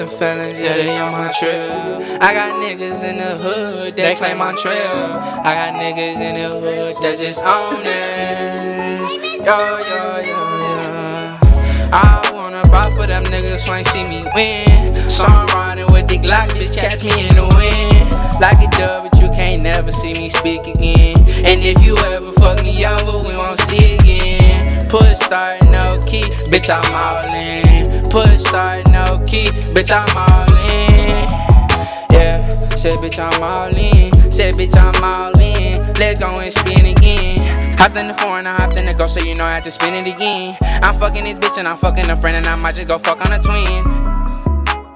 the feelings, yeah, they on my trail. I got niggas in the hood that claim my trail. I got niggas in the hood that just own it. Yo. I wanna buy for them niggas so ain't see me win. So I'm riding with the Glock, bitch, catch me in the wind. Like a dub, but you can't never see me speak again. And if you ever fuck me over, we won't see again. Push start, no key, bitch, I'm all in. Push start, no key, bitch, I'm all in. Yeah, said bitch, I'm all in. Said bitch, I'm all in. Let's go and spin again. Hopped in the foreign, I hopped in the ghost, so you know I have to spin it again. I'm fucking this bitch and I'm fucking a friend, and I might just go fuck on a twin.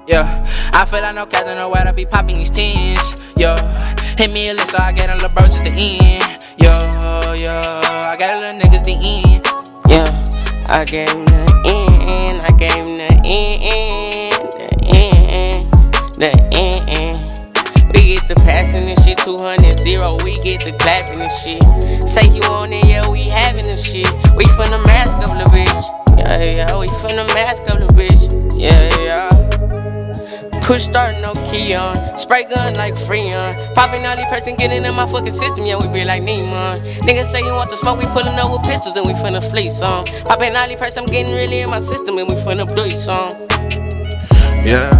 Yeah, I feel like no captain, no way to be popping these tens. Yo, hit me a list so I get a little birds at the end. Yo, I got a little niggas the end. Yeah, I gave him the end, I gave him the end. We get the passing and shit, 200-0, we get the clapping and shit. Say you on it, yeah, we having the shit. We finna mask up the bitch. Yeah, we finna mask up the bitch. Yeah. Push start, no key on. Spray gun like Freon. Popping all these person getting in my fucking system, yeah, we be like Neiman. Niggas say you want the smoke, we pulling up with pistols and we finna flee some. Popping all these person, I'm getting really in my system and we finna do some. Yeah.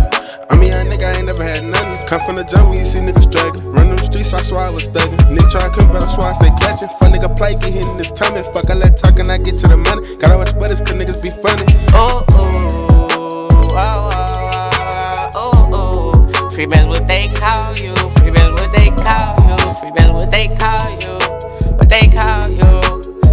I'm a young nigga, I ain't never had nothing. Come from the jungle, you see niggas struggling. Run them streets, I swear I was thugging. Nigga try to come, but I swear I stay clutching. Fuck nigga play, get hit in this tummy. Fuck, I let talk and I get to the money. Gotta watch butters, cause niggas be funny. Free bands, what they call you. Free bands, what they call you. Free bands, what they call you. What they call you.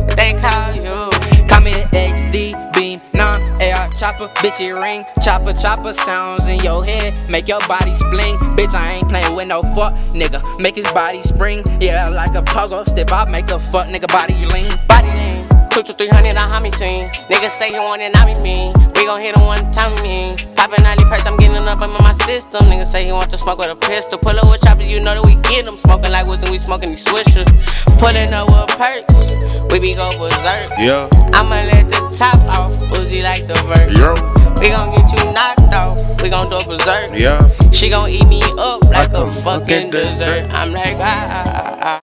What they call you. Come in HD, beam, non-AR chopper, bitch, it ring. Chopper sounds in your head, make your body spling. Bitch, I ain't playing with no fuck, nigga. Make his body spring. Yeah, like a pogo step, I make a fuck nigga body lean. Body lean. 2-300, I homie team. Niggas say you want it, not me mean. We gon' hit him one time, mean. Poppin' all these perks, I'm getting up in my system. Niggas say he want to smoke with a pistol. Pull up with choppers, you know that we get them. Smoking like woods and we smoking these swishers. Pullin' up with perks, we be go berserk. Yeah. I'ma let the top off, Uzi like the verse. Yo. We gon' get you knocked off, we gon' do a berserk. Yeah. She gon' eat me up like a fucking dessert. I'm like,